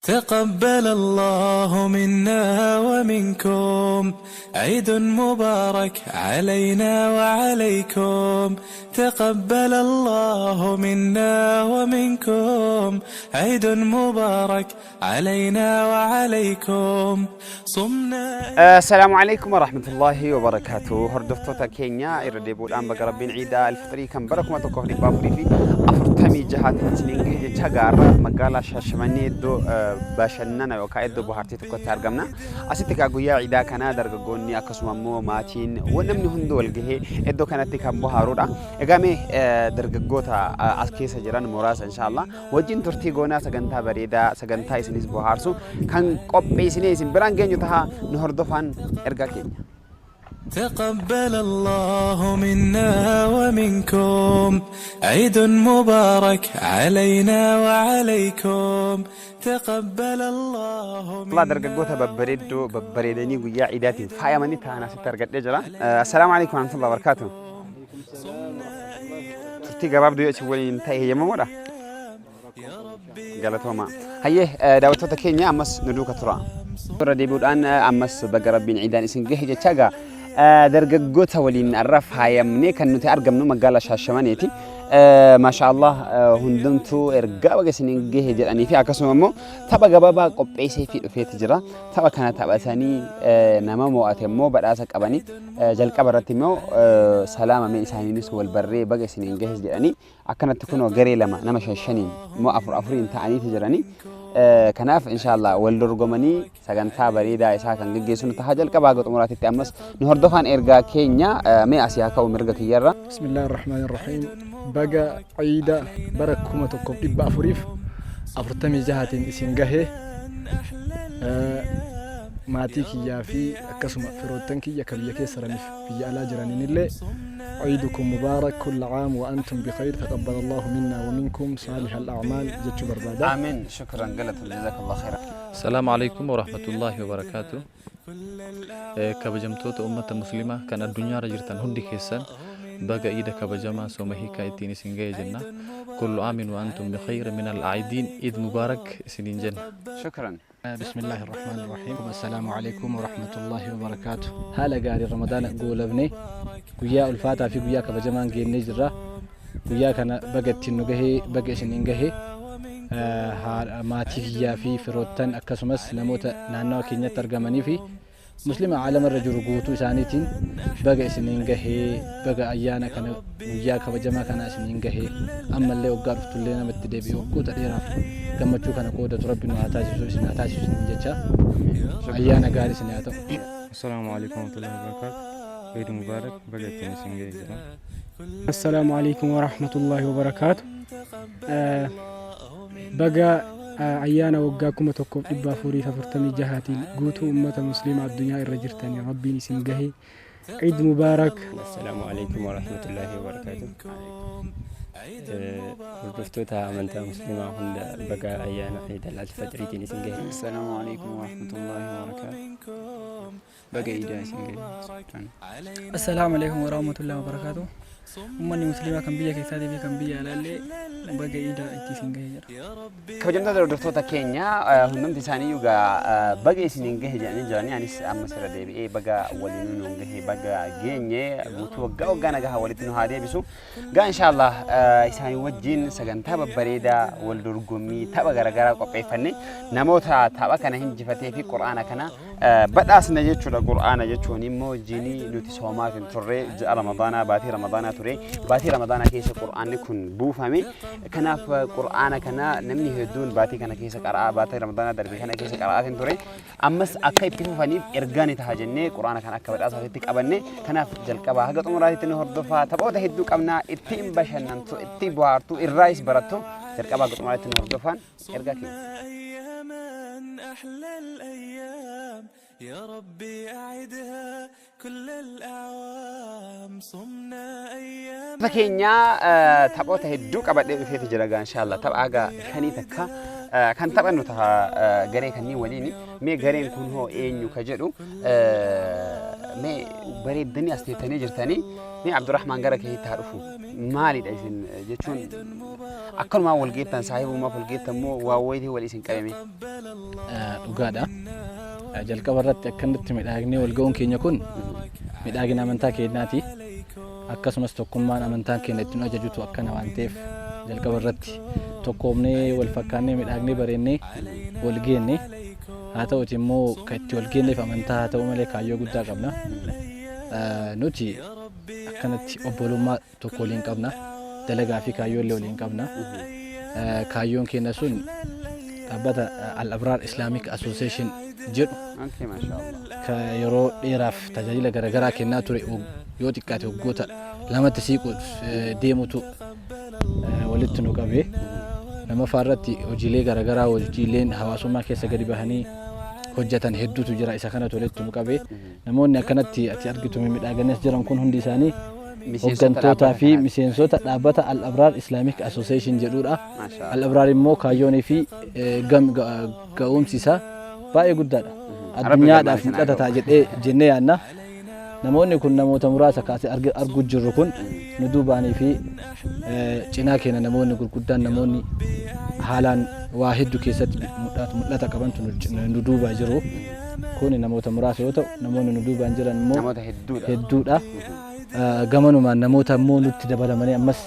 تقبل الله منا ومنكم عيد مبارك علينا وعليكم. تقبل الله منا ومنكم عيد مبارك علينا وعليكم. صمنا. السلام عليكم ورحمة الله وبركاته. هردفتوتا كينيا إردبود أم بقربين عيد الفطري كم بركم تكوهني بافري في أفرتمي جهات سنينجه جهار مقالة شاشماني دو باشننا وكايدو بحارتي تكوت أرجمنا أسيتك أقويا عيدا كنا درجوني أكسم مو ماتين ونمني هندو الجه إدو كانت تكم بحارودا إجامي درجوتا أسكيس جيران موراس إن شاء الله وجين ترتي جونا سجنتا بريدا سجنتا إسنيس بحارسو كان قب إسنيس برانجين يتها نهردفان إرجع كينيا. تقبل الله منا ومنكم عيد مبارك علينا وعليكم. تقبل الله منا. الله درجوتا ببريدني ويا عيداتي فايا مني تانا سترجع دجلا. السلام عليكم ورحمة الله وبركاته. ترتي جواب دو يشوفني انتهي يا ماما قالت هما هيه دعوتك كينيا أمس ندوك ترى ردي بود أن أمس بقربين عيدان اسم جهة جتاجا درجوتا ولين الرف هاي مني كانوا تأرجم نو مقالة شاشمانيتي ما شاء الله هندمتو إرجع وجسنين جهة جراني في عكسهم مو تبى جبابا قبيسي في تجرا تبى كانت تبى ثاني نما مو أتمو برأسك أباني جل كبرتي مو سلامة من إنسانيس والبري بجسنين جهة جراني أكنت تكونوا جري لما نمشي الشنين مو أفرين تعني تجراني كناف إن شاء الله والرجماني سجنتا بريدا إسحاق عن جيسون تهاجل كباغت أمورات التأمس نهردفان إرجع كينيا ما أسياك ومرجع كيرا. بسم الله الرحمن الرحيم. بقى عيدا بركم تكم إبا فريف أفرتمي جهات إسنجه ماتيك يا في كسم فروتنك يا كبيا كسرني في على جرانين اللي عيدكم مبارك كل عام وأنتم بخير. تقبل الله منا ومنكم صالح الأعمال. جت بربادا. آمين. شكرا قلت جزاك الله خيرا. السلام عليكم ورحمة الله وبركاته. كبجمتوت أمة مسلمة كان الدنيا رجرتان هندي كيسان بقى إيدا كبجمة سومهي كايتيني سنجاي جنة كل عام وأنتم بخير من العيدين إيد مبارك سنين جنة. شكرا. بسم الله الرحمن الرحيم. السلام عليكم ورحمة الله وبركاته. هلا قاري رمضان قول ابني قويا الفاتحة في قويا كبجمان جين نجرة قويا كان بقت النجهي بقى سنينجهي ماتيكيا في فروتن أكسمس نموت نعنوا كينيا ترجماني في مسلم عالم الرجل قوتو سانيتين بقى سنينجهي بقى أيانا كان قويا كبجمان كان سنينجهي أما اللي وقرفت لنا متدبي وقوت الإراف كما تشوف أنا قودة ربنا هتاجي سنجتها أيانا قاري سنياتو. السلام عليكم ورحمة الله وبركاته. عيد مبارك بقى تنسينجي. السلام عليكم ورحمة الله وبركاته. بقى أيانا وقاكم تكم إبا فوري ففرتمي جهاتي قوتو أمة مسلمة الدنيا الرجرتاني ربي نسنجهي عيد مبارك. السلام عليكم ورحمة الله وبركاته. وردفتوتا أمانتا مسلمة هند بقى أيانا عيد الفطر نسنجهي. السلام عليكم ورحمة الله وبركاته. بقى إيدا سنجهي. السلام عليكم ورحمة الله وبركاته. أمني مسلمة كم بيا كيسادي في كم بيا لالي بقى إيدا إتسنجهي. كوجمنا دردفتوتا كينيا هندم تساني يوجا بقى سنينجهي جاني يعني أما سر دبي بقى ولينو نونجهي بقى جيني بوتو وجانا جها ولتنو هذه بسوا جا إن شاء الله إساني وجين سجن تابا بريدا والدرجمي تابا جرا قبي فني نموتها تابا كنا هنج فتى في قرآن كنا بدأس نجتشو القرآن جتشو نيمو جيني نوتسوما في ترى رمضان باتي رمضان ترى باتي رمضان كيس القرآن يكون بوفهمي كنا في قرآن كنا نمني هدون باتي كنا كيس قراءة باتي رمضان دربي كنا كيس قراءة ترى أمس أكيد تفهمني إرجاني تهاجني قرآن كنا أكبر أساس تك أبني كنا في جلك باه قط مرات تنهر دفع تبغى تهدوك أبنا اتيم بشن ننتو اتي بوارتو الرئيس براتو جلك باه قط مرات تنهر دفع إرجاكي. أحلى الأيام يا ربي أعدها كل الأعوام. صمنا أيام فكينيا تبغى تهدوك أبدا في تجربة إن شاء الله تبغى خنيتك كان تبغى نتها جري كني وليني مي جري كون هو إيه يكجرو مي بري الدنيا استثني جرتني ni Abdurrahman gara kee taadhufu maalidha isin jechuun akkanuma wal geettan saahibummaa wal geettan moo waa wayitii wal isin qabame dhugaadha jalqaba irratti akkanatti midhaagnee wal ga'uun keenya kun midhaagina amantaa keenyaati akkasumas tokkummaan amantaan keenya ittiin ajajutu akkana waan ta'eef jalqaba irratti tokkoomnee wal fakkaannee midhaagnee bareennee wal geenne haa ta'uti immoo kan itti wal geenneef amantaa haa ta'u malee kaayyoo guddaa qabna nuti akkanatti obbolummaa tokko waliin qabna dalagaa fi kaayyoo illee waliin qabna kaayyoon keenya sun dhaabbata Al-Abraar Islamic Association jedhu ka yeroo dheeraaf tajaajila garaagaraa kennaa ture yoo xiqqaate waggoota lamatti siiquuf deemutu walitti nu qabee nama faarratti hojiilee garaagaraa hojiileen hawaasummaa keessa gadi bahanii hojjetan hedduutu jira isa kanatu walitti nu qabee namoonni akkanatti ati argitu midhaaganis jiran kun hundi isaanii hoggantootaa fi miseensota dhaabbata Al-Abraar Islamic Association jedhudha. Al-Abraar immoo kaayyoonii fi ga'umsi isaa baay'ee guddaadha. Addunyaadhaaf mul'ata ta'a jennee yaadna. Namoonni kun namoota muraasa kaasee arguu jirru kun nu duubaanii fi cinaa keenya namoonni gurguddaan namoonni haalaan waa hedduu keessatti mul'ata qabantu nu duubaa jiru. Kun namoota muraasa yoo ta'u namoonni nu duubaan jiran immoo hedduudha. Gamanumaan namoota immoo nutti dabalamanii ammas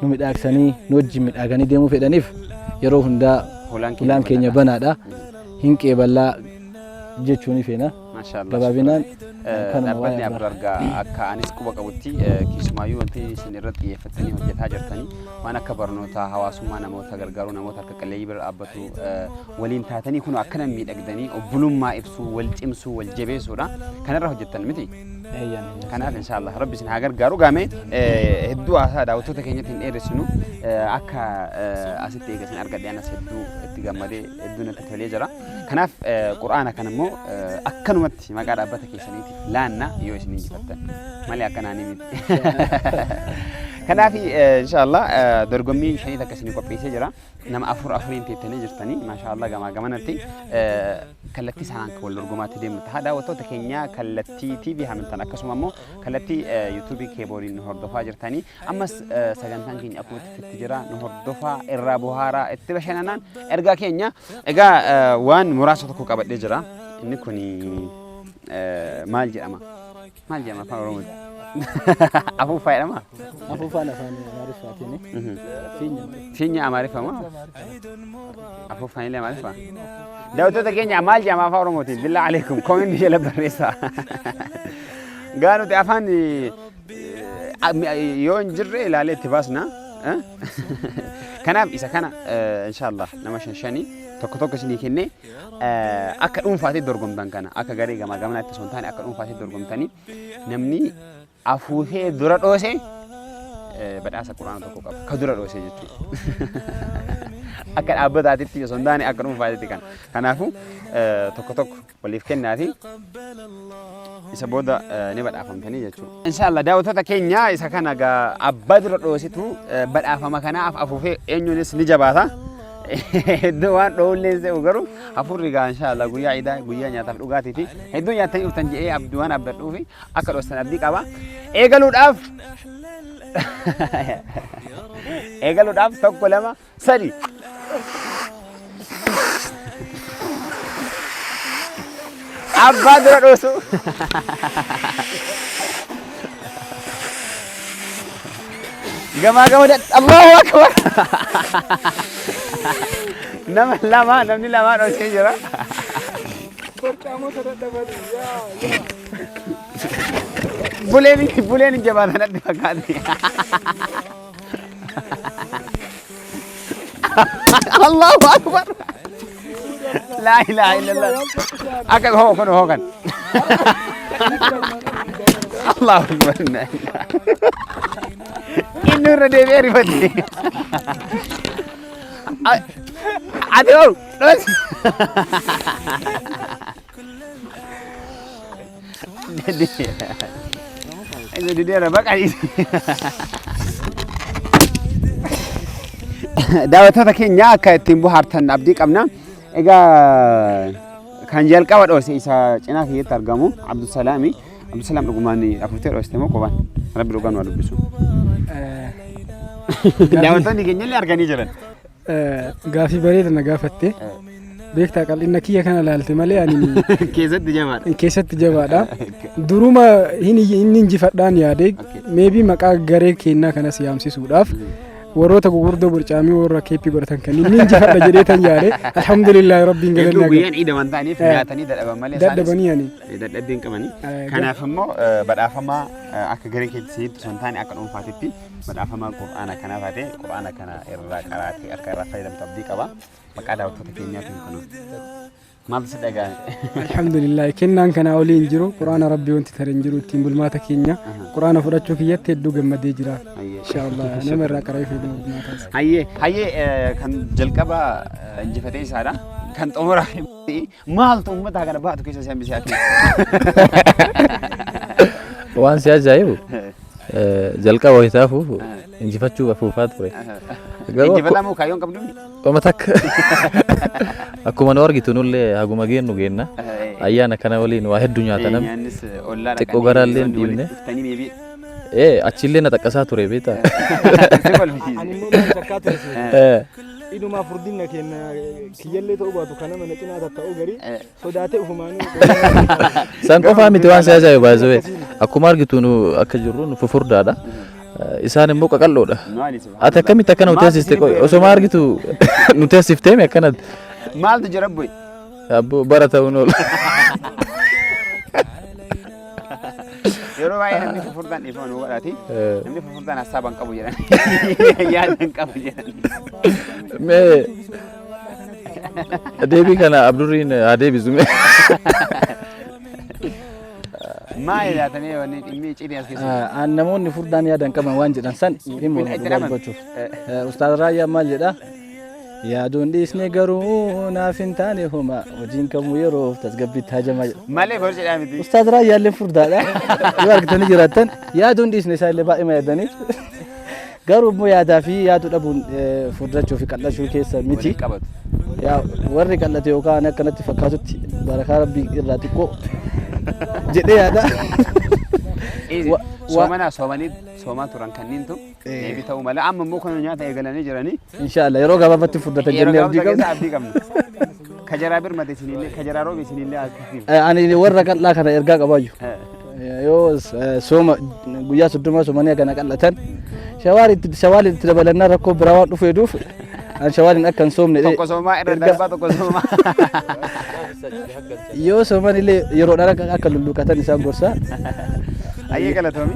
nu midhaagsanii nu wajjin midhaaganii deemuu fedhaniif yeroo hundaa hulaan keenya banaadha. Hin qeeballaa jechuun feena. Gabaabinaan dhaabbanni Abraar akka anis quba qabutti keessumaayyuu wanti isin irratti xiyyeeffatanii hojjetaa jirtanii waan akka barnoota hawaasummaa namoota gargaaruu namoota akka qalleeyyii bira dhaabbatu waliin taatanii kun akkana miidhagdanii obbolummaa ibsuu wal cimsuu wal jabeessuudha kanarra hojjettan miti. Kanaaf inshallah rabbi isin haa gargaaru gaamee hedduu haasaa daawwattoota keenyatti hin dheeressinu akka asitti eegasin argadhe anas hedduu itti gammadee hedduu natti tolee jira. Kanaaf quraana kana immoo akkanumatti maqaa dhaabbata keessaniitiif laanna yoo isin injifattan malee akkanaanii miti. Kanaaf inshallah dorgommii shanii takka isin qopheessee jira. Nama afuriin teettanii jirtanii maashaallah gamaa gamanatti kallattii isaan wal dorgomaatti deemu ta'a. Daawwattoota keenya kallattii TV hamintan akkasuma immoo kallattii YouTube keebooliin hordofaa jirtanii ammas sagantaan keenya akkuma itti jira nu hordofaa irraa bohaaraa itti bashannanaan ergaa keenya egaa waan muraasa tokko qabadhee jira. Inni kun maal jedhama? Maal jedhama afaan Oromoo? Afuufaa jedhama? Afuufaan afaan Amaariffaatiin fiinya Amaariffaa moo? Afuufaan illee Amaariffaa? Daawwattoota keenya maal jedhama afaan Oromootiin? Billaa alaikum koominti jala barreessaa. Gaa nuti afaan yoo hin jirre ilaalee itti baasna. Kanaaf isa kana inshallah nama shanii tokko isinii kennee akka dhuunfaatti dorgomtan kana akka garee gamaa gamanatti osoo hin taane akka dhuunfaatti dorgomtanii namni afuufee dura dhoose badhaasa quraana tokko qaba ka dura dhoose jechuudha. Akka dhaabbataatti osoo hin taane akka dhuunfaatti kana. Kanaafuu tokko waliif kennaati isa booda ni badhaafamtanii jechuudha. Inshallah daawwattoota keenya isa kana abbaa dura dhoositu badhaafama kanaaf afuufee eenyuunis ni jabaata. Hedduu waan dhoolleen se'u garuu hafuurri gaa inshallah guyyaa idaa guyyaa nyaataaf dhugaatii fi hedduu nyaatanii dhuftan jedhee abdii waan abdadhuu fi akka dhoostan abdii qaba. Eegaluudhaaf tokko lama sadi. Abbaa dura dhoosu. Gamaa gamadhan Allahu Akbar. Namni lama dhoosee jira. Buleen jabaatan adda fakkaate. Allahu Akbar. La ilaha illallah. Akka hookan. Allahu Akbar. Inni irra deebi'ee rifate. Ati oolu dhoos. Dideera baqanis. Daawwattoota keenya akka ittiin bohaartan abdii qabna. Egaa kan jalqaba dhoose isa cinaa keessatti argamu Abdusalaami. Abdusalaam dhugumaan afuuftee dhoosite moo qophaan? ربي روغان والو بيسو داوتني كنيل ارغاني جرن غافي بريد انا غافتي بيكتا قال انك هي كان لالت مالي يعني كيست جماعه دروما هني نجي فدان يادي ميبي مقا غري كينا كان سيامسي سوداف وروتا غوردو برچامي ورا كيبي غرتن كان نينجي فدا جديتن ياري الحمد لله ربي غلنا غيان ايدا وانتاني فياتني ددبا مالي ددبني يعني ددبين كماني كان فمو بدافما اك غري كيت سيد سنتاني اك دون فاتتي بدافما قران كان فاتي قران كان ارا قراتي اكرا فايدم تبدي قبا مقا داوتو تكينيا كنو ما بصدقا الحمد لله كنا كان اولي انجرو قران ربي وانت ترنجرو تيمبل ما تكينيا قران فرچو كيت دو گمدي جرا ان شاء الله انا مرا قراي في هي كان جلقبا انجفتي سارا كان طمرا مال طمتا كان باتو كيس سامي ساكي وان سيا جايو جلقا ويتافو انجفتو بفوفات فري انجفتا مو كايون قبدوني ومتك akkuma argitu nulle haguma geennu geenna ayyaana kana waliin waa hedduu nyaatanam xiqqoo garaalleen dhiibne achillee na taqqasaa ture beeta iduma furdinna kenna kiyyalle ta'u baatu kana mana cinaa ta'u gari sodaate ufumaanu san qofaa miti waan siyaa jaayu baazee akkuma argitu nu akka jirru nu fufurdaadha isaan immoo qaqalloodha ati akkamitti akkana nu teessiste osoo argitu nu teessifteemi akkanat maaltu jira boy abbo bara ta'uun ol yeroo baay'ee namni fufurdaan dhiifama nu godhaati namni fufurdaan hasaabaan qabu jedhan yaadan qabu jedhan mee deebii kana abdurriin haa deebisume maal yaatanii wanni dhimmi cidii as keessa namoonni furdaan yaadan qaban waan jedhan san himuu dubbachuuf ustaad raayyaa maal jedha yaaduun dhiisne garuu naaf hin taane homa hojiin kamuu yeroof tasgabbiitti hajama malee goor jedhaa miti ustaad raayyaallee furdaadha yoo argitanii jiraattan yaaduun dhiisne isaallee baay'ee yaadaniif garuu immoo yaadaa fi yaaduu dhabuun furdachuu fi qal'achuu keessa miti warri qal'ate yookaan akkanatti fakkaatutti barakaa rabbii irraa xiqqoo jedhee yaada soomanii turan kanniintu deebii ta'uu malee amma immoo kan nyaata eegalanii jiranii inshallah yeroo gabaabatti furdatan jennee abdii qabna kajaraa birmate isinillee kajaraa roobe isinillee akkasiif ani warra qal'aa kana ergaa qabaayyu yoo sooma guyyaa 30 soomanii kana qal'atan shawaali itti dabalannaa rakkoo biraa waan dhufu hedduuf an shawaaliin akka hin soomne tokko soomaa irra darbaa tokko soomaa yoo sooman illee yeroo dhala akka lulluqatan isaan gorsa ayyee galatoomi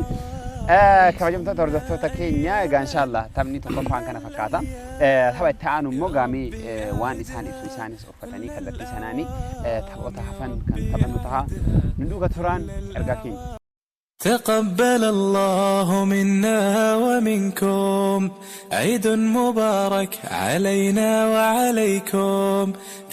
kabajamtoota hordoftoota keenya egaa inshallah taphni tokkoffaan kana fakkaata tapha itti aanu immoo gaamii waan isaan ibsu isaanis uffatanii kallattii sanaanii taphoota hafan kan taphannu ta'a nu duuka turaan ergaa keenya. تقبل الله منا ومنكم عيد مبارك علينا وعليكم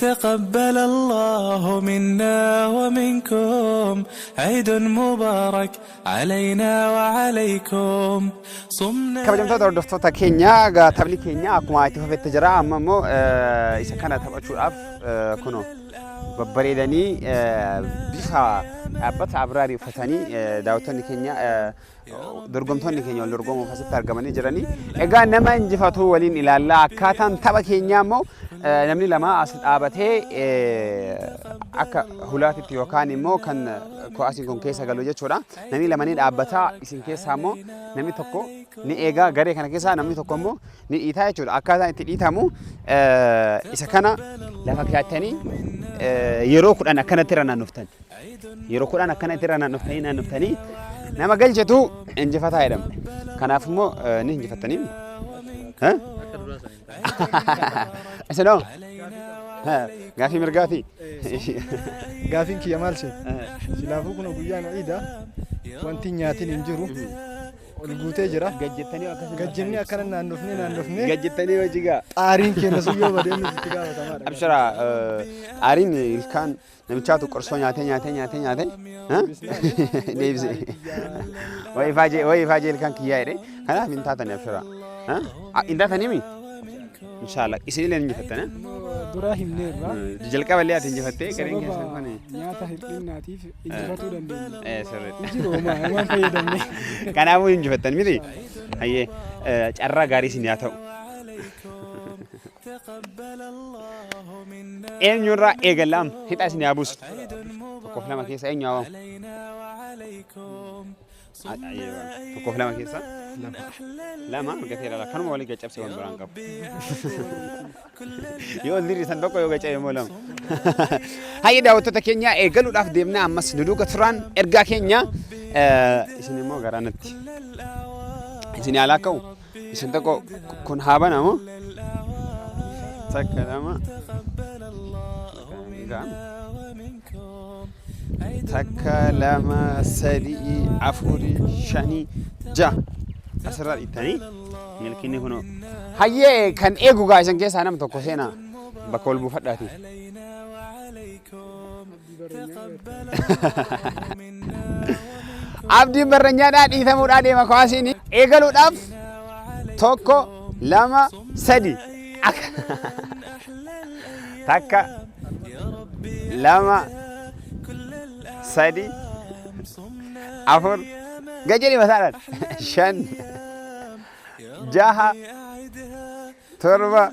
تقبل الله منا ومنكم عيد مبارك علينا وعليكم صمنا kabajamtoota hordoftoota keenya taphni keenya akkuma itti fufetti jira amma immoo isa kana taphachuudhaaf kuno babbareedanii bifa dhaabbata abraarii uffatanii daawwattoonni keenya dorgomtoonni keenya wal dorgomuuf asitti argamanii jiranii egaa nama injifatu waliin ilaallaa akkaataan tapha keenyaa immoo namni lama as dhaabatee akka hulaatitti yookaan immoo kan ko'aasiin kun keessa galu jechuudha namni lamanii dhaabbataa isin keessaa immoo namni tokko ni eegaa garee kana keessaa namni tokko immoo ni dhiitaa jechuudha akkaataan itti dhiitamu isa kana lafa kaa'attanii yeroo 10 akkanatti irra naannoftan yeroo 10 akkanatti irra naannoftanii nama galchetu injifataa jedhama kanaaf immoo ni injifattanii isinoo gaafii mirgaati gaafiin kiyya maal see silaafuu kun guyyaan ciida wanti nyaatiin hin jiru ol guutee jira gajjennii akkana naannofnee gajjettanii hojiigaa xaariin keenya sun yoo badee nuti itti gaafatamaa abshira xaariin ilkaan namichaatu qorsoo nyaatee deebise wayii faajee ilkaan kiyyaa jedhe kanaaf hin taatanii abshira hin taatanii mi inshallah isin illee injifattan duraa himneerra. Jalqaba illee ati injifattee gareen keessan kun. Nyaata hir'innaatiif injifatuu dandeenya. Sirriidha. Jiroomaa waan fayyadamne. Kanaafuu injifattan miti. Hayyee carraa gaarii isin haa ta'u. Eenyurraa eegallaam hidhaa isin haa buusu. Tokkoof lama keessa eenyu haa waamu? Tokkoof lama keessa? Lama argatee ilaala. Kanuma walii gaccabsee waan biraan qabu. Yoo diriirsan tokko yoo gaccabe immoo lama. Hayyee daawwattoota keenya eegaluudhaaf deemnaa ammas nu duuka turan ergaa keenya isin immoo garaanatti. Isin yaalaa ka'u isin tokko kun haa banamu. Takka lama. Takka lama sadii afurii shanii ja'a asirraa dhiittanii milkinni kunoo hayyee kan eegu gaa isin keessaa nama tokko seenaa bakka ol buufadhaati. Abdiin barranyaadhaa dhiitamuudhaa deema kawaasiin eegaluudhaaf tokko lama sadii takka lama sadii afur gajjari mataadhaan shan jaha torba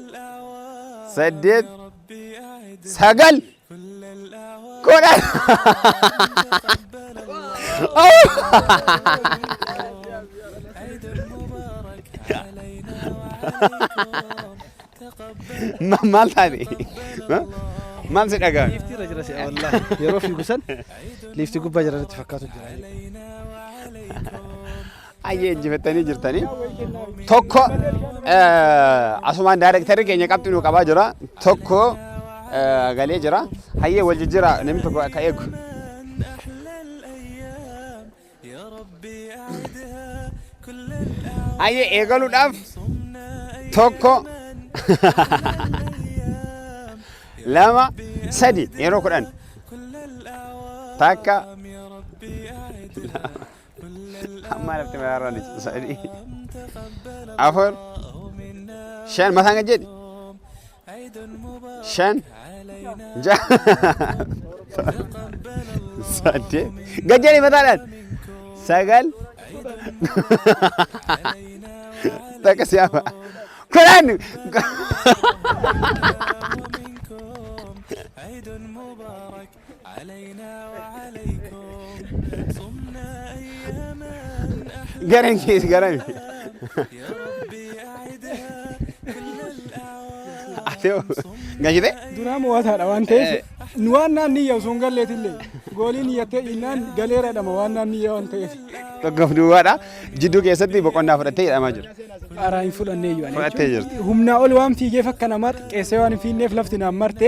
saddeet sagal kudhan maal taate maal si dhagaa Liftii irra jira si'a wallahi yeroo fiigu san liftii gubbaa jiranitti fakkaatu jira. Hayyee injifattanii jirtanii tokko asumaan daayirektarri keenya qabxinuu qabaa jira tokko galee jira hayyee wal jijjiira namni tokko akka eegu. Hayyee eegaluudhaaf tokko lama sadi yeroo kudhan takka amma lafti maraarraa ni sadi afur shan mataan kan jedhi shan jaha saddeet gajjani mataadhaan sagal takka siyaama kudhan عيد مبارك علينا وعليكم صمنا أياما قرن كيس قرن يا ربي أعدها كل الأعوام قاعد Duraa mo'ataadha waan ta'eef nu waan naan niyya osoo hin galleetillee goolii niyyattee innaan galeeradhama waan naan niyya waan ta'eef. Tokkoof duwwaadha jidduu keessatti boqonnaa fudhattee jedhamaa jira. Qaaraa hin fudhannee iyyuu. Fudhattee jirti. Humnaa ol waan fiigeef akka namaa xiqqeessee waan hin fiinneef lafti naan marte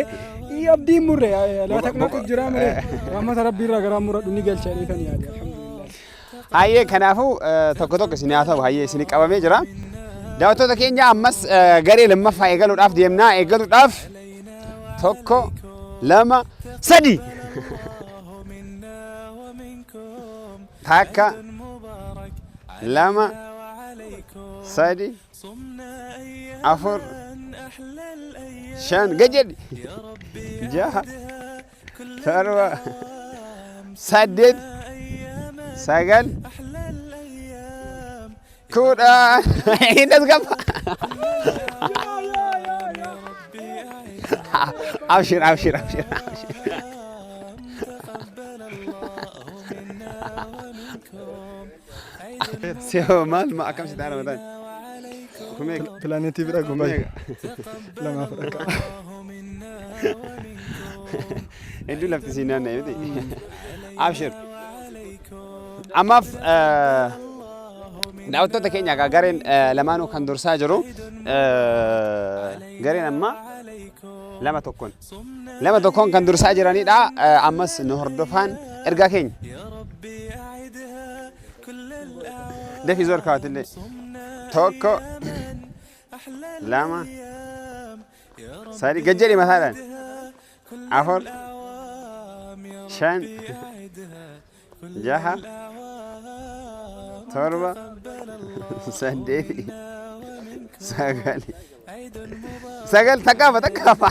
abdiin murre laata qinaatu jira mure rahmata rabbiirraa garaan muradhu ni galcha jedhee yaade alhamdulillah. Hayyee kanaafuu tokko tokko isin haa ta'u hayyee isin qabamee jira. Daawwattoota keenya ammas garee lammaffaa eegaluudhaaf deemnaa eegaluudhaaf tokko lama sadi takka lama sadi afur shan gajjadhi jaha torba saddeet sagal kudhan indas gaba abshir abshir abshir siapa mal mak akam si tanah matan Planetii bira gubbaa lama fudhaka. Hedduu lafti siin naanna'e miti. Abshir. Ammaaf daawwattoota keenya egaa gareen lamaanuu kan dursaa jiru gareen amma lama tokkoon kan dursaa jiranidha. Ammas nu hordofaan ergaa keenya. Dafii zoor kaawwatillee tokko lama sadi gajjadhi mataadhaan afur shan jaha torba saddeet sagal سجل تكافى تكافى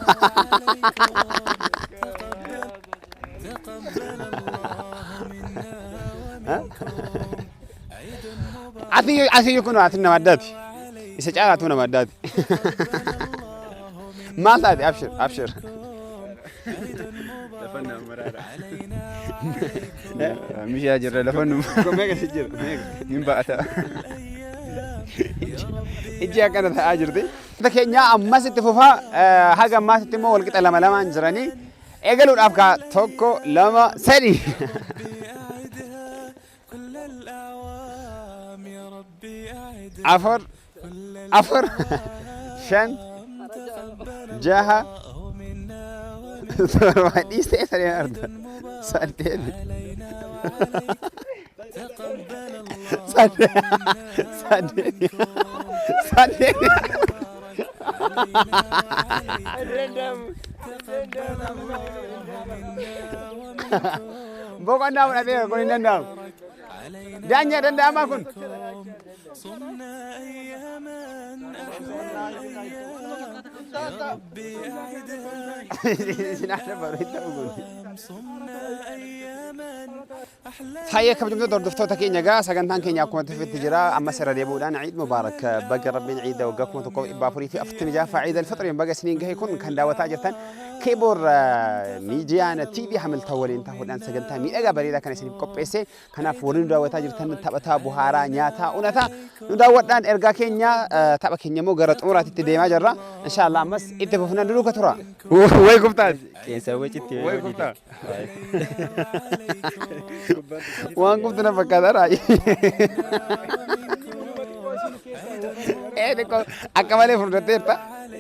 عثي يكونوا عثنا ماداتي يسجعاتنا ماداتي ما ثادي أبشر أبشر لفنا مرارة مش أجر لفنا ميجا سجل من بعدها إجي أكنت أجر دي لكن يا أما ستفوفا حاجة ما ستمو ولقيت لما لما أنجراني إقلوا الأفكار توكو لما سري أفر شن جاها واحد يستأثر يا أرض سألتين سألتين بوكان دام نبي كوني دام جانيا دام ما كون صمنا أياما ربي حياكم جميعا دور دفتوتا كينيا جا سكنتان كينيا كومت في التجارة أما سر اليبودان عيد مبارك بقى ربي عيد وقاكم تقوم إبافوري في أفتن جافة عيد الفطر يوم بقى سنين جاي يكون كان دعوة تاجرتان كيبور ميجيانا تي في حمل تولين تاخدان سكنتان مي أجا بريدا كان يسني كوبيسة كنا فورين دعوة تاجرتان تبتا بوهارا نياتا ونتا ندعوة دان إرجع كينيا تبا كينيا مو جرت أمورات التديما جرا إن شاء الله مس إتفقنا دلوك ترى ويكم تاج كيسوي كتير ويكم تاج وانكم تنافقنا راي देखो अकवाले फुर्ते था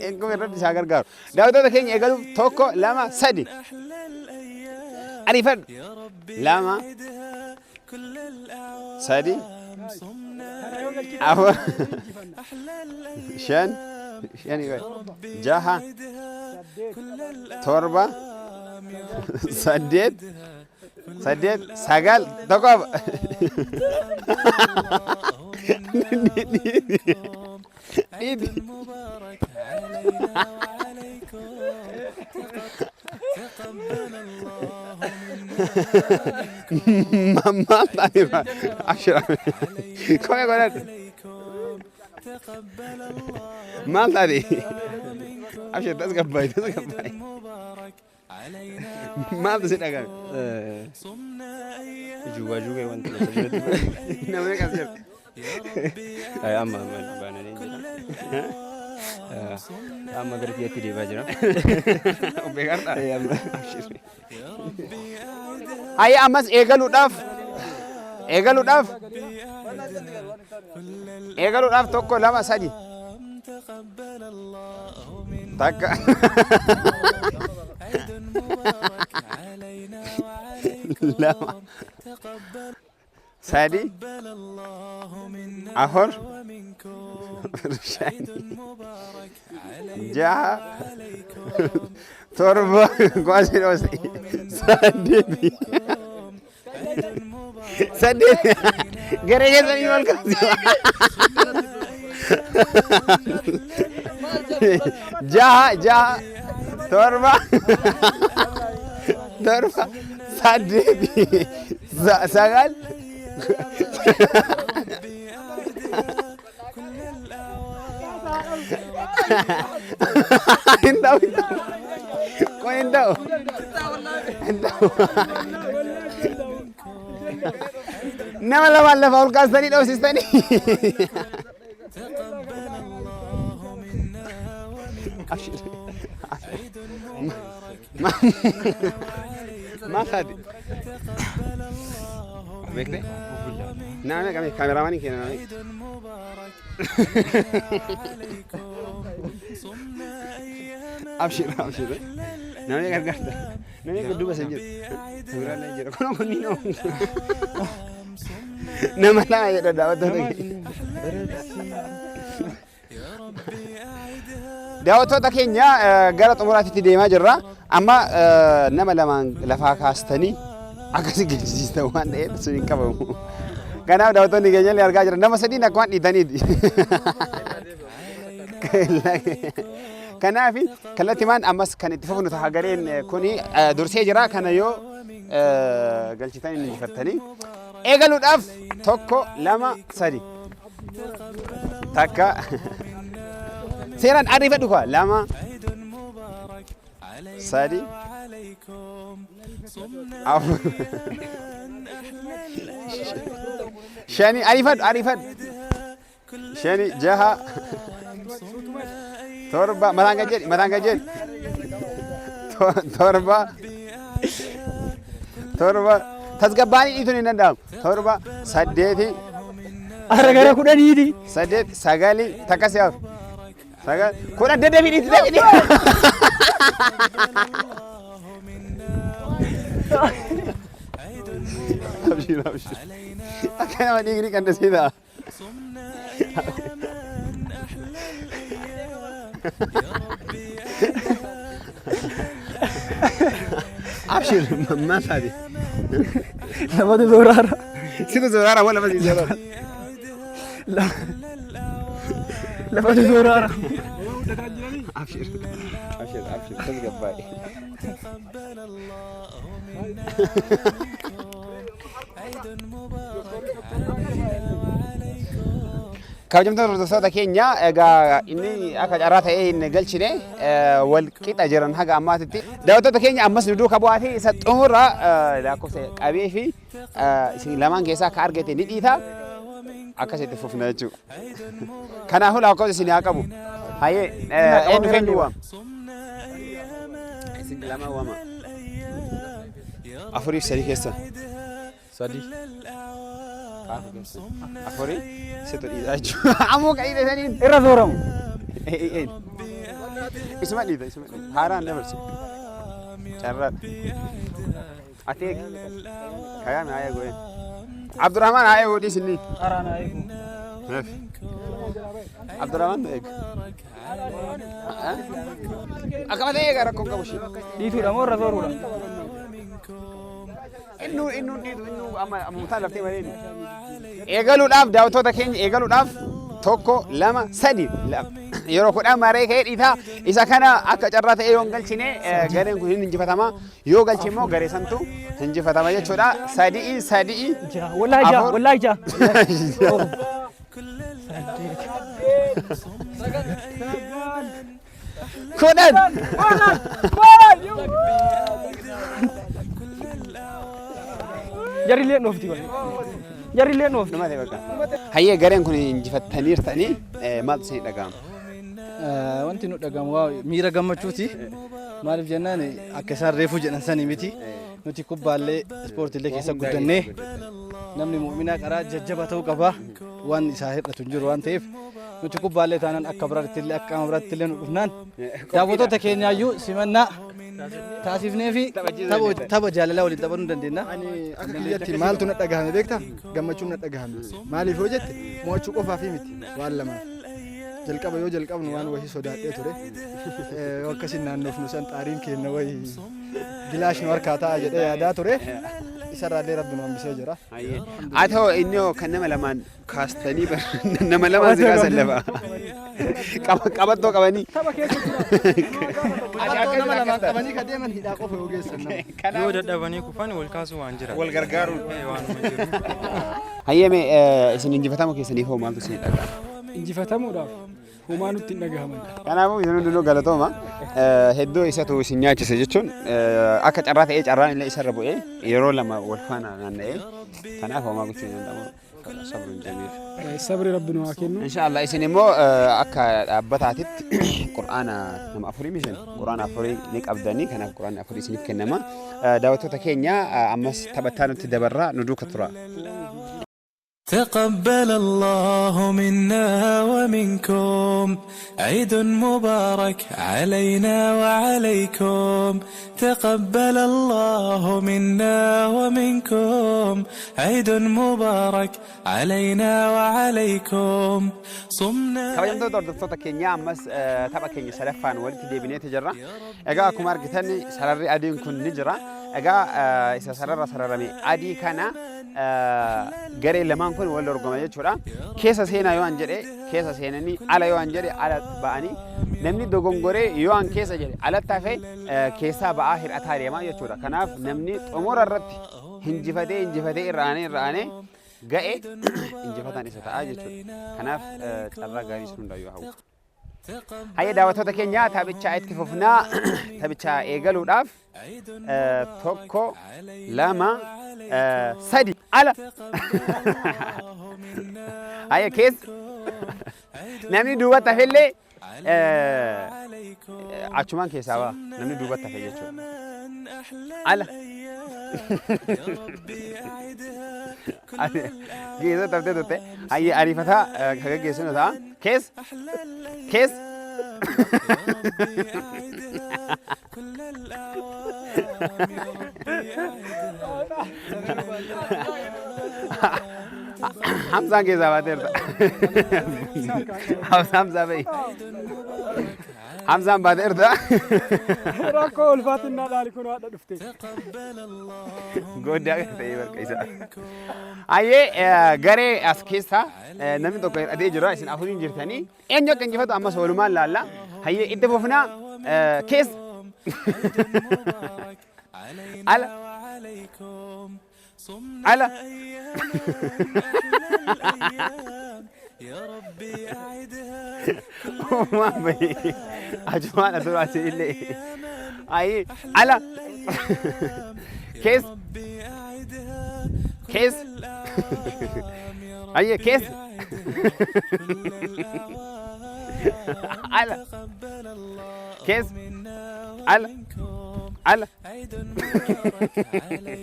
इनको मेरा दिशागर गार दाऊद तो देखेंगे एगल थोको लामा सदी अरिफन लामा सदी أهو شن يعني جاها تربة سديد سجل تقاب ما طيب عشرة كم يقولون ما طيب عشرة تسقباي ما بتصير أقول جوا وانت نعمل كذا أي أما بانني أما دربي أتدي باجرا وبيعرض هاي أمس إيجالو داف توكو لما سادي تاكا لما سادي أخر جاء تربة قاسي روسي سادي غيري سني والكاسي جاء تربة سادي ساقال Entau. Kau entau. Nama lama faul kasih ni, dosis tadi. Ma tadi. Baik deh. Nama kami kameraman ini kena. أبشر نامي كركرت نامي كدو بس جد تقولنا نجرا كنا كنينو نام لا يدا دعوة دعوة تكينيا قالت أمورات تدي ما جرا أما نام لما لفاك هستني أكاسي جنسي توان ده سوين كابو كنا دعوة نيجي اللي أرجع جرا نام سدي نكوان إتاني دي كنافي كلتي مان أمس كان اتفقنا تهاجرين كوني درسي جرا كان يو قلت تاني نجفتني قالوا الأف توكو لما سري تكا سيران عرفت دكوا لما سري شاني عرفت شاني جها تربة متان جل تربة تسقباني إيتوني ندام تربة سديتي أرجع كودا نيدي سديت سجالي تكاسيف سجال كودا دede في دede أبشر أكيد ما نيجي كنا سيدا أبشر ما هذه لما تزورار سيدو زرارة ولا بس زرارة لا لما تزورار أبشر تلقى باي كوجمت الرسالة كينيا إني أكاد أراه إن قلشني والكيت أجرن حاجة أماتي دعوة كينيا أمس ندو كبواتي ستأمر لا كوس أبي في لمان كيسا كارجت نديتها أكاسي تفوفنا جو كنا هو لا كوس سني أكابو هاي إنه فين دوام لما وما أفوري سري كيسا سادي أفوري ستوري أجو أمو كايد ثانين الرزورم إيه اسمع لي هاران نمرس شرط أتيك كيان هاي قوي عبد الرحمن هاي ودي سني أرانا أيكو عبد الرحمن هيك أكمل هيك أراكم كبوشي ديتو دمور رزورو إنه أما مطالب تيمارين إيجالو داف داوتو تكين إيجالو داف توكو لما سدي يروكو دام ماري كير إذا كان أكجرات إيون قلتني غارين كونين نجفتما يو قلتمو غاري سنتو نجفتما يجودا سدي والله جا كودن جري ليه نوفتي ولا جري ليه نوفتي ما تبغى هيا غارين كونين نجفتنير تاني ما تسي دقام wanti nu dhagamu waa miira gammachuuti maaliif jennaan akka isaan reefu jedhan sanii miti nuti kubbaallee ispoortiillee keessa guddannee namni mu'minaa qaraa jajjaba ta'uu qaba waan isaa hir'atu hin jiru waan ta'eef nuti kubbaallee taanaan akka biraattillee akka ama biraattillee nu dhufnaan daawwattoota keenyaayyuu simannaa taasifnee fi tapha jaalalaa waliin taphachuu dandeenya. Ani akka kiyyatti maaltu na dhagahame beektaa gammachuun na dhagahame maaliif yoo jette mo'achuu qofaa fi miti waan lamaaf. jalqaba yoo jalqabnu waan wahii sodaadhee ture akkasiin naannoof nu san xaariin kenna wahii bilaash nu harkaa ta'a jedhee yaadaa ture isarraallee rabbi nu hambisee jira. haa ta'u inni kan nama lamaan kaastanii nama lamaan si kaasan lafa qabattoo qabanii. Qabattoo nama lamaan qabanii ka deeman hidhaa qofa yoo geessan nama. Yoo dadhabanii kufan wal kaasuu waan jira. Wal gargaaruun. Waanuma jiru. Hayyame isin injifatamu keessaniif hoo maaltu isin dhaga'a? injifatamuudhaaf homaa nutti hin dhagahaman. Kanaafuu isin hundinuu galatooma hedduu isatu isin nyaachise jechuun akka carraa ta'ee carraan illee isarra bu'ee yeroo lama wal faana naanna'ee kanaaf homaa gochuu hin danda'amu. Sabri jamiil. Sabri rabbi nu haa kennu. Inshaallah isin immoo akka dhaabbataatitti qur'aana nama afurii mishan qur'aana afurii ni qabdanii kanaaf qur'aana afurii isiniif kennama. Daawwattoota keenya ammas taphataa nutti dabarraa nu duuka tura. تقبل الله منا ومنكم عيد مبارك علينا وعليكم تقبل الله منا ومنكم عيد مبارك علينا وعليكم صمنا kabajamtoota hordoftoota keenyaa ammas tapha keenya sadaffaan walitti deebinee jirra. Egaa akkuma argitan sararri adiin kun ni jira. أجا إذا سرر مي عادي كان قري لما نكون ولا رقم يجورا كيسة سينا يوان جري كيسة سيناني على يوان جري على باني نمني دوغون غوري يوان كيسة جري على تافه كيسة بآخر أثاري ما يجورا كناف نمني أمور الرد هنجفتي راني جاء إنجفتان إسا تاجي كناف ترى غاري سندا يوهو هيا دعوتو تكينيا تابتشا اتكفوفنا تابتشا إيغالو داف توكو لما سادي على هيا كيس نمني دوبا تفلي عشمان كيساوا نمني دوبا تفلي على كيسة تبدأ دوتة هاي عارفتها كذا كيسة نذا كيس حمزة كيسة باتر حمزة بي حمزة باتر ده راكو الفاتنا لا يكون هذا دفتي قد يا تيبر كيسة أيه غري أسكيسا نمي تو كير أدي جرا إسن أفرين جرتاني إن يوم كنجفت أما سولمان لا هي إتفوفنا كيس على يا ربي أعدها ما بي أجمعنا دلوقتي اللي أي على كيس أي كيس على كيس على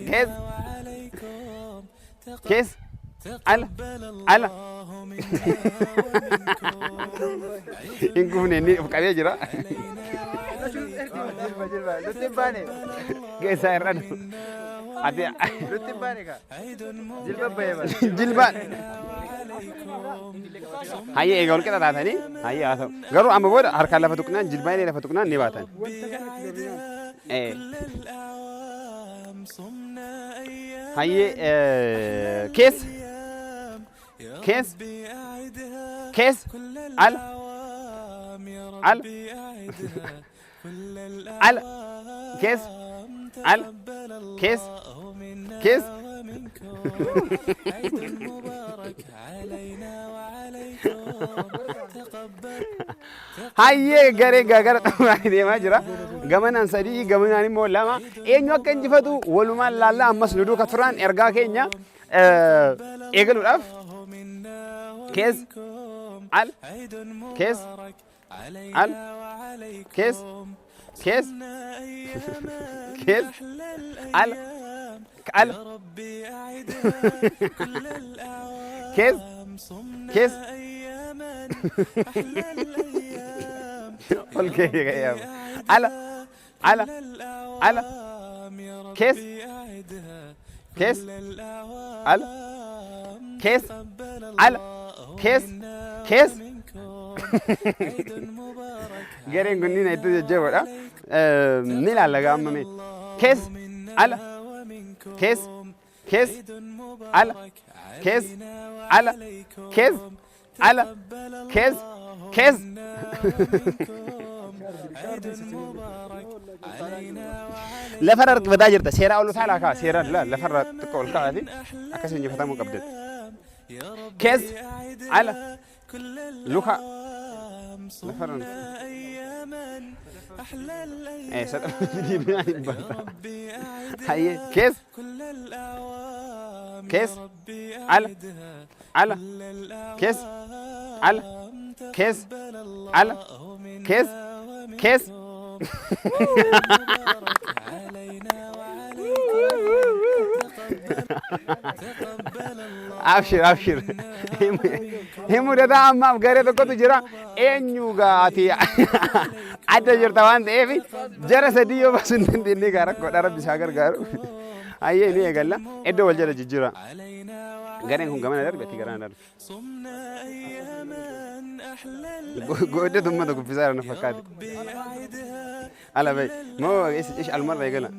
كيس كيس على إنكم نني بكرة جرا كيس هيران أدي جلبان هاي إيجول كذا تاتني هاي آثو قالوا أما بود هركلا فتوكنا جلبان إلى فتوكنا نباتن إيه هاي كيس على كيس هاي غري غاغر تماي ما جرا غمن انسدي غمن اني مولاما اينو كنجفتو ولما لالا مسلودو كفران ارغا كينيا ايغلو داف كيس على كيس على كيس كيس كيس على كيس كيس اوكي يا على كيس كيس على كيس على كيس غيرين قلنا يتوجه جوه نيل على جامعي كيس على كيس على كيس على كيس على كيس لا فرق بداجر تسيرة أولو تعالى كا سيرة لا فرق تقول كذي أكاسين جفتامو قبضت كيس على لوكا لا فرق إيه سد هاي كيس على كيس على كيس على كيس أبشر هم ده أمام غيره تو كتو جرا إنيوغا أتي عدا جرتوان ده في جرا سديو بس ندني كارك كودارا بيساكر كارو أيه ini ya galla eddo waljala jijjira garen hun gamana dar beti garana dar gode dumma da kufisara na fakati ala bay mo ايش المره يقلا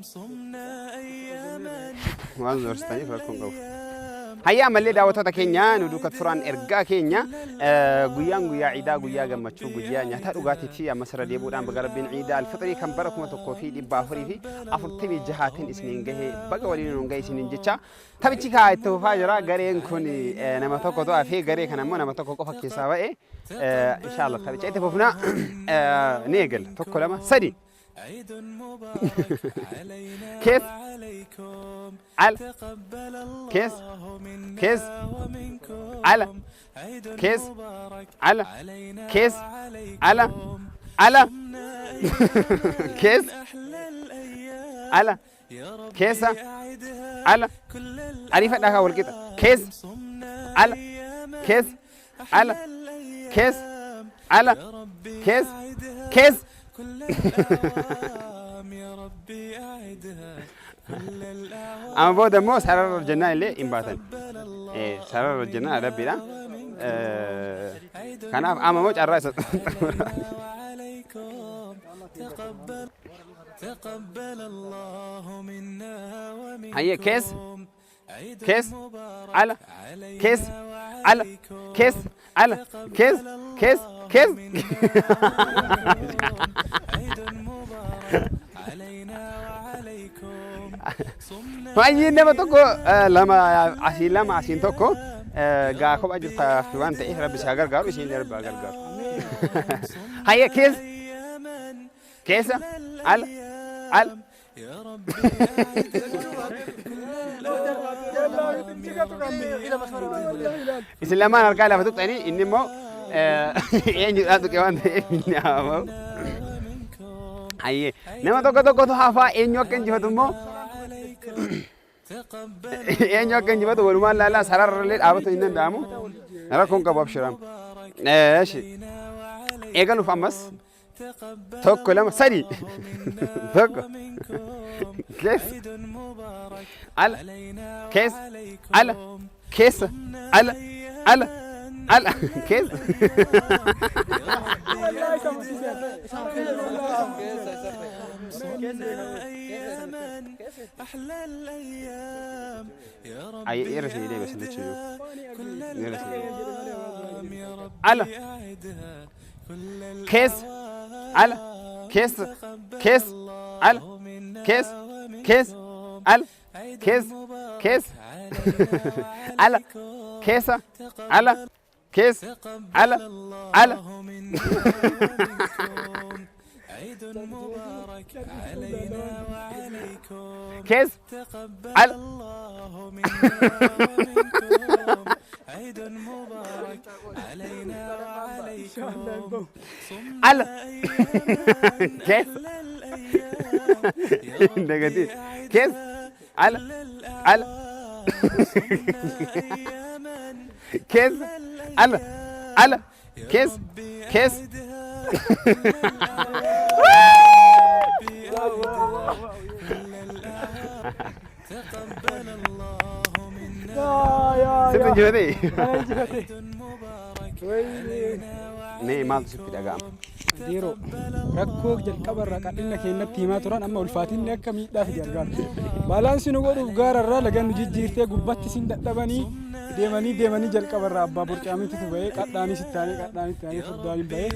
waan doorsitaniif rakkoon qabu. Hayyaa ammallee daawwattoota keenya nu duukaa turaan ergaa keenya guyyaan guyyaa ciidaa guyyaa gammachuu guyyaa nyaata dhugaatiitii amma sirra deebuudhaan baga rabbiin ciidaa alfixrii kan bara 1446 isiniin gahee baga waliin nu gahee isiniin jecha taphichi kaa itti fufaa jira gareen kun nama tokko to'aa fi garee kan ammoo nama tokko qofa keessaa ba'e inshaallah taphicha itti fufnaa ni eegala tokko lama sadi. عيد مبارك علينا كيف وعليكم على تقبل كيس الله منا كيس ومنكم على عيد كيس مبارك على علينا كيس وعليكم على على كيس أحلى الأيام على يا رب كيس يعيدها على كل عريفة ده أول كده كيس على كيس على كيس على كيس كيس كل الأعوام يا ربي أعدها كل الأعوام أما بود مو سرر الجنة اللي إنباتن سرر الجنة ربي لا كان أما موج الرأس وعليكم تقبل الله منا ومنكم هيا كيس عيد كيس مبارك على كيس على وعليكم كيس على كيس كيس كيس عيد مبارك علينا وعليكم فأي نما توكو لما عشين توكو قاكم أجل تفوان تأيه ربي ساقر قارو يسين ربي أقر قارو هيا كيس كيس على على يا ربي إسلامان أركالا فتوك تاني إني مو يعني أتو كمان إني أمو هيا نما توكو تحافا إنيو كنجي فتمو إنيو كنجي فتو ولما لا سرر الليل آبتو إنن دامو نراكم كباب شرام إيش إيقالوا فامس توكو لما سري توكو كيس على كيس على كيس على على على كيس أحلى الأيام يا رب أي إيرسي ليه بس ليش يو كل إيرسي الأيام يا رب على يعيدها كل كيس على كيس كيس على كيس كيس على كيس كيس على كيس على كيس على على عيد مبارك علينا وعليكم كيس تقبل على الله منا ومنكم عيد مبارك علينا وعليكم على كيس كيس على على كيس على على كيس كيس تقبل الله منا سبت جهدي عيد مبارك ني ما تصير في دقام ديرو ركوك جل كبر ركع إننا كنا تيما تران أما الفاتين لك كم يدا في جرجال بالانس نقول وجار الرا لجن جيرتة قبضت سين دبني ديماني جل كبر رابا بركامي تتبعي قطعني ستاني فرداني بيه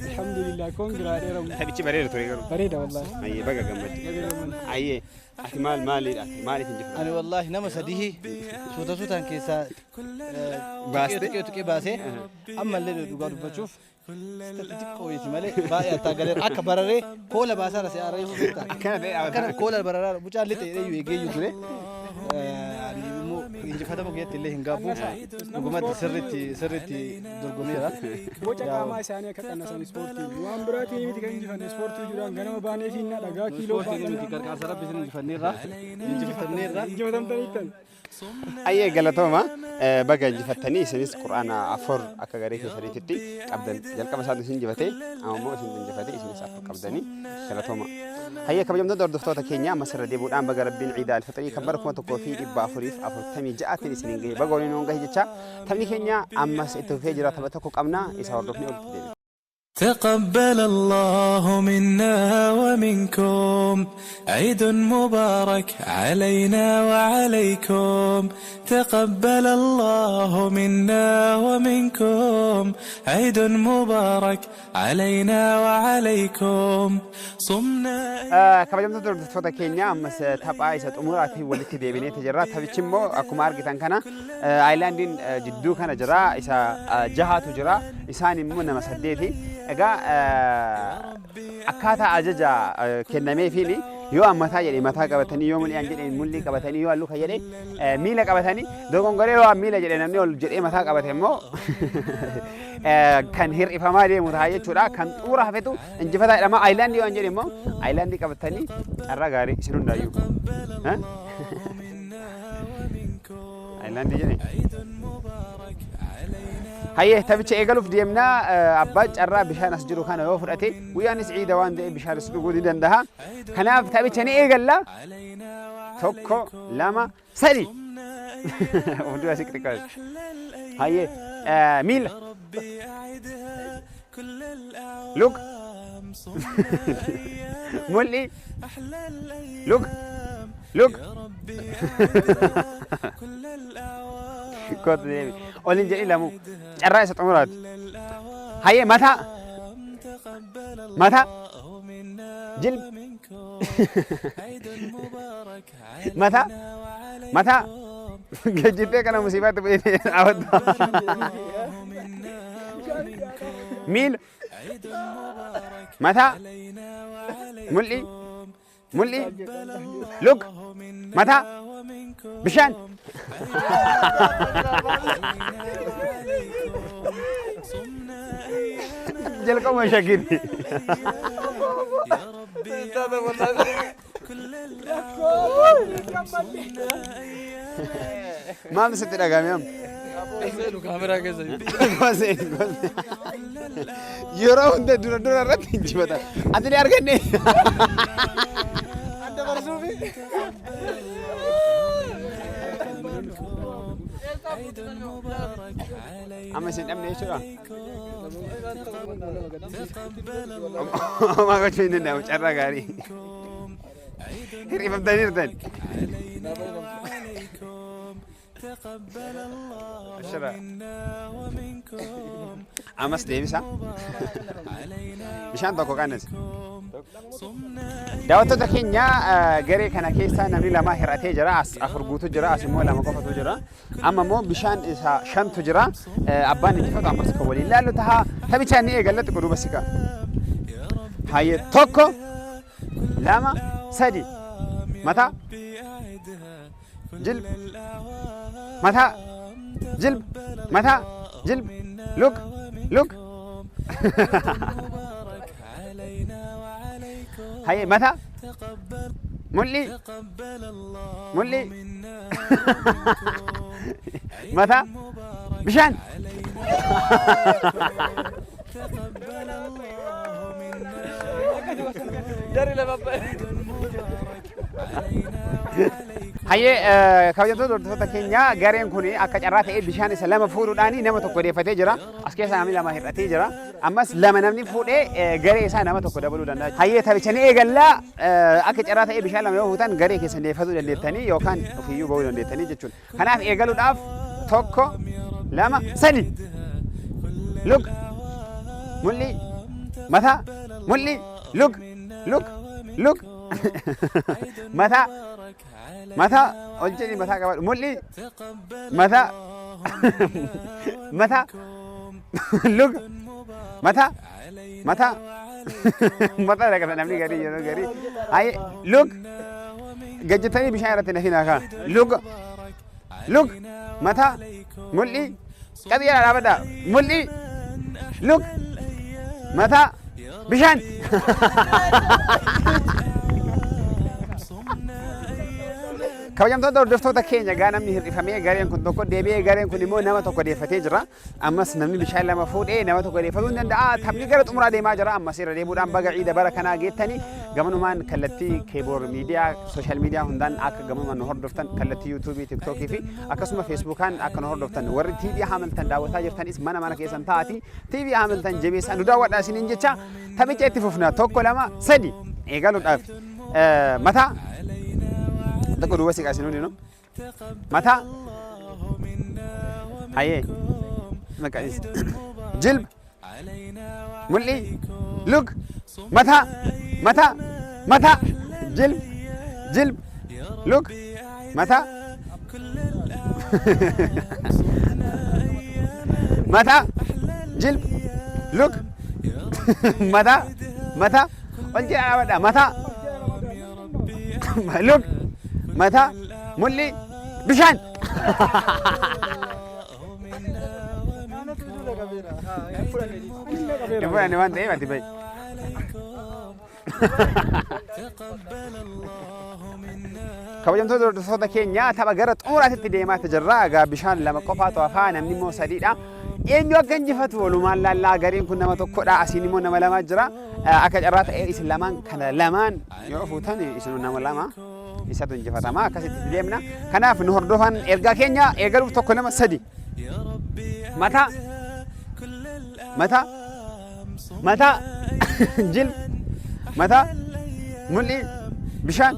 الحمد لله كون جرادي رم هذه شيء بريء ترى بريدة والله أي بقى جنبك أي احتمال مالي تنجح أنا والله نما سديه سوتا كيسا باسته تكي باسه أما اللي دوغار بشوف قويتي مالي بايا تاغلر اكبرره كولا باسا رسي اري هوتا كان كولا بررا بوچا لتي يجي يجري يعني مو انجي فتا بوكيت اللي هنغابو غومات سرتي درغوميرا بوچا كاما ساني كتنا سان سبورتي وان براتي ميتي كان جفن سبورتي جوران غنم باني فينا دغا كيلو ميتي كركار سرا بيسن جفنيرا انجي فتنيرا انجي فتنيرا أيه قالتهما بقى جفتني سنيس قرآن أفر أكغريك فريتتي أبدن جلك مساد سنجفتي أو مو سنجفتي سنيس أفر قبدني قالتهما هيا كم يوم دور دفتوتا كينيا مسر ديبو الآن بقى ربين عيد الفطر كبركم تكوفي إبا فريف أفر تمي جاءتني سنينجي بقولي نونجي جتا تمي كينيا أما سيتو في جرا تبتكو قمنا يسهر دفني تقبل الله منا ومنكم عيد مبارك علينا وعليكم تقبل الله منا ومنكم عيد مبارك علينا وعليكم صمنا kabajamtoota hordoftoota keenya ammas taphaa isa xumuraatii walitti deebinee jirra. Taphichi immoo akkuma argitan kana aayilaandiin jidduu kana jira, isa jahaatu jira, isaan immoo nama 8. Egaa akkaataa ajaja kennameefiini yoo ammataa jedhee mataa qabatanii yoo mul'iyaan jedhee mul'ii qabatanii yoo halluuka jedhee miila qabatanii dogongoree yoo miila jedhee namni ol jedhee mataa qabate immoo kan hir'ifamaa deemu ta'a jechuudha. Kan xuura hafetu injifataa jedhama. Aayilaandii waan jedhe immoo aayilaandii qabatanii carraa gaarii isin hundaayyuu. Aayilaandii jedhe. Hayyee taphicha eegaluuf deemnaa abbaan carraa bishaan as jiru kana yoo fudhate guyyaanis ciida waan ta'eef bishaanis dhuguu ni danda'a. Kanaaf taphicha ni eegalla. 1 2 3 Hunduu asii xiqqaa. Hayyee miila. Look. Mul'i. Look. Look. Kootu deemi. Olin jedhi lamu carraa isa xumuraati. Hayyee mataa. Mataa. Jilba. Mataa. Mataa. Gajjittee kana musiibaatti bu'ee dhaabata. Miila. Mataa. Mul'i. Mul'i. Luk. Mataa. Bishaan. Jalqabuma shakkiitti. Maal sitti dhagahame amma? Yeroo hunda dura irratti injifata. Ati ni arganne. Adda barsuufi. Amma isin dhabne jechuudha. Homaa gochuu hin danda'amu carraa gaarii. Hir'ifamtanii jirtan. Ammas deebisa. Bishaan tokko qannas. Daawwattoota keenya garee kana keessa namni lama hir'atee jira. As 4 guutu jira. As immoo 2 qofatu jira. Amma immoo bishaan isa 5tu jira. Abbaan injifatu ammas kan waliin ilaallu ta'a. Taphichaan ni eegallatti goduu basika. Hayyee 1 2 3 mataa jilba mataa jilba mataa jilba look look hayyee mataa mul'i mul'i mataa bishaan hayyee kabajamtoota hordoftoota keenya gareen kun akka carraa ta'ee bishaan isa 2 fuudhuudhaan nama tokko deeffatee jira. As keessa namni 2 hir'atee jira. Ammas 2 namni fuudhee garee isaa nama tokko dabaluu danda'a. Hayyee taphicha ni eegallaa. Akka carraa ta'ee bishaan 2 yoo fuutan garee keessan deeffatuu dandeettanii yookaan ofiiyyuu bahuu dandeettanii jechuudha. Kanaaf eegaluudhaaf 1 2 3 look mul'i mataa mul'i look look look mataa mataa ol jedhi mataa qabadhu mul'i mataa mataa look mataa mataa mataa dhaqata namni garii yeroo garii hayyee look gajjettanii bishaan irratti nafinaa kaa look look mataa mul'i qabiyyara dhaabadha mul'i look mataa bishaan kabajamtoota hordoftoota keenya gaa namni hir'ifamee gareen kun tokko deebi'ee gareen kun immoo nama tokko deeffatee jira ammas namni bishaan lama fuudhee nama tokko deeffatuu hin danda'a taphni gara xumuraa deemaa jira ammas irra deemuudhaan baga ciida bara kanaa geettanii gamanumaan kallattii keeboor miidiyaa sooshaal miidiyaa hundaan akka gamanumaan nu hordoftan kallattii yuutuubii tiktookii fi akkasuma feesbuukaan akka nu hordoftan warri tiivii Hamilton daawwataa jirtanis mana keessan taa'atii tiivii Hamilton jabeessaa nu daawwadhaa isiniin jecha taphicha itti fufna tokko lama sadi eegaluudhaaf mataa تقول دواسي قاسينون دينو متى هاي مكانيس جلب ملي لوك متى جلب لوك متى جلب لوك متى قلت يا متى لوك متى ملي بشان يبغى أنا وانت إيه ما تبي kabajamtoota hordoftoota keenya tapha gara xumuraatti deemaa jirra bishaan lama qofaatu hafaa namni immoo sadiidha eenyu akka injifatu walumaan laallaa gareen kun nama tokkodha asiin immoo nama lama jira akka carraa ta'ee isin lamaan kana lamaan yoo fuutan isin nama lama isatu injifatama akkasitti deemna kanaaf nu hordofan ergaa keenya eegaluuf tokko lama sadi mata jil mata mul'i bishaan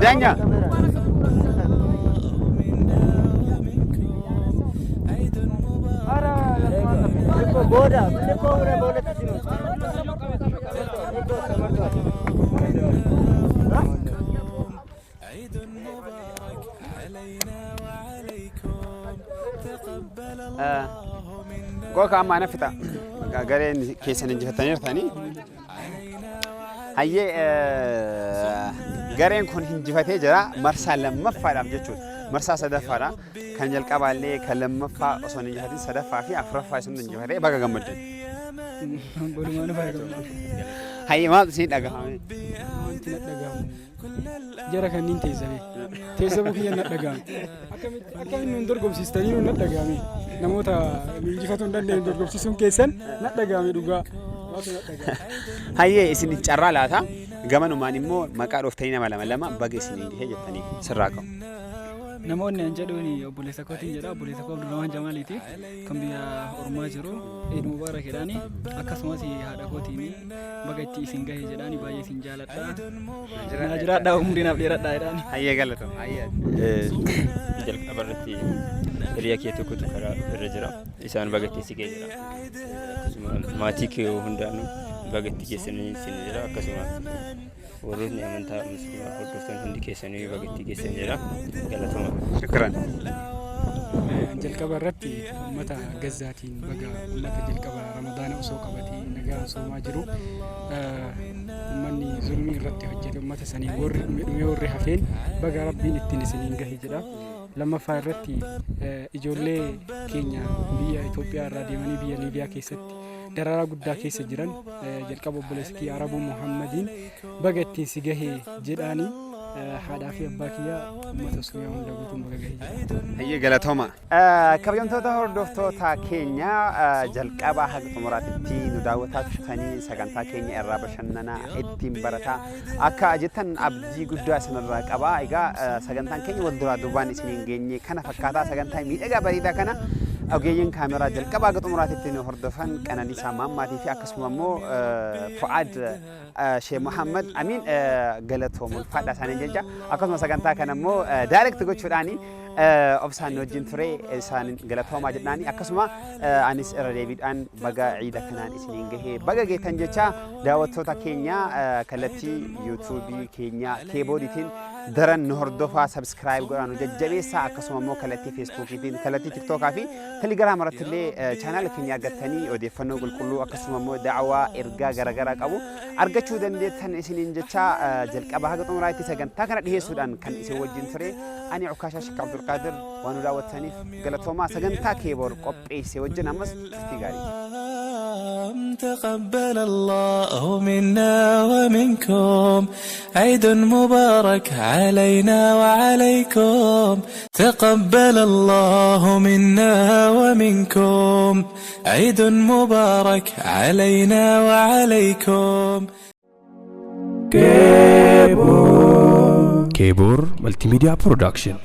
Danya. Kau kamu mana fita? Gareen keessan injifataniirtani. Hayyee gareen kun injifatee jira marsaa lammaffaadhaaf jechuudha. Marsaa sadaffaadha. Kan jalqabaallee kan lammaffaa osoo hin injifatin sadaffaa fi afuraffaa isin injifatee baga gammaddan. Hayyee maaltu isin dhagahame? Wanti na dhagahamu jara kanneen teessuma kiyya na dhagahame. Akkamitti nun dorgomsiistanii nun na dhagahame. Namoota injifatuu hin dandeenye dorgomsiisuun keessan na dhagahame dhugaa. Hayyee isin carraa laata gamanumaan immoo maqaa dhooftanii nama lama baga isin injifee jettanii sirraa qabu. Namoonni an jedhuun obboleessa kootiin jedha obboleessa koo Abdurrahman Jamaaliiti kan biyya Oromaa jiru Eid Mubaarak jedhaani akkasumas haadha kootiin baga itti isin gahee jedhaani baay'ee isin jaaladha. Jiraadhaa umriinaaf dheeradhaa jedhaani. Hayyee galatoom. Jalqabarratti hiriyaa kee tokkotu karaa irra jira isaan baga itti si gahee jira akkasuma maatii kee hundaanuu baga itti geessanii isin jira akkasuma warroonni amantaa musliimaa hordoftan hundi keessanii baga itti geessan jira galatooma. Shukran. Jalqaba irratti uummata Gazzaatiin baga uummata jalqaba Ramadaana osoo qabatee nagaa soomaa jiru uummanni zulmii irratti hojjete uummata sanii warri hafeen baga rabbiin ittiin isiniin gahe jedha. Lammaffaa irratti ijoollee keenya biyya Itoophiyaa irraa deemanii biyya Liibiyaa keessatti dararaa guddaa keessa jiran jalqaba obboleessa kiyya Arabuu Muhammadiin baga ittiin si gahee jedhaanii haadhaa fi abbaa kiyya uummata Suriyaa hunda guutuun baga gahee jira. Hayyee galatooma. Kabajamtoota hordoftoota keenya jalqaba haga xumuraatti nu daawwataa turtanii sagantaa keenya irraa bashannanaa ittiin barataa akka jettan abdii guddaa isinirraa qaba. Egaa sagantaan keenya wal duraa duubaan isiniin geenye kana fakkaataa sagantaa miidhagaa bareedaa kana ogeeyyiin kaameraa jalqabaa haga xumuraatti nu hordofan Qananiisaa Maammaatii fi akkasuma immoo Fu'aad Sheekh Muhammad Amiin galatoomuu fadhaa isaanii jecha akkasuma sagantaa kana immoo daayirekti gochuudhaani obsaan wajjin ture isaan galatoomaa jedhaani akkasuma anis irra deebiidhaan baga ciida kanaan isiniin gahee baga geettan jecha daawwattoota keenya kallattii yuutuubii keenya keeboodiitiin daran nu hordofaa sabskiraayib godhaa nu jajjabeessaa akkasuma immoo kallattii feesbuukiitiin kallattii tiktookaa fi telegiraam irratti illee chaanaala keenya argattanii odeeffannoo qulqulluu akkasuma immoo da'awaa ergaa garaagaraa qabu argachuu dandeettan isiniin jecha jalqaba haga xumuraatti sagantaa kana dhiyeessuudhaan kan isin wajjin ture ani Ukaashaa Sheekh Abdulqaadir waan nu daawwattaniif galatoomaa sagantaa keeboor qopheesse wajjin ammas turtii gaarii. تقبل الله منا ومنكم عيد مبارك علينا وعليكم تقبل الله منا ومنكم عيد مبارك علينا وعليكم كيبور ملتي ميديا برودكشن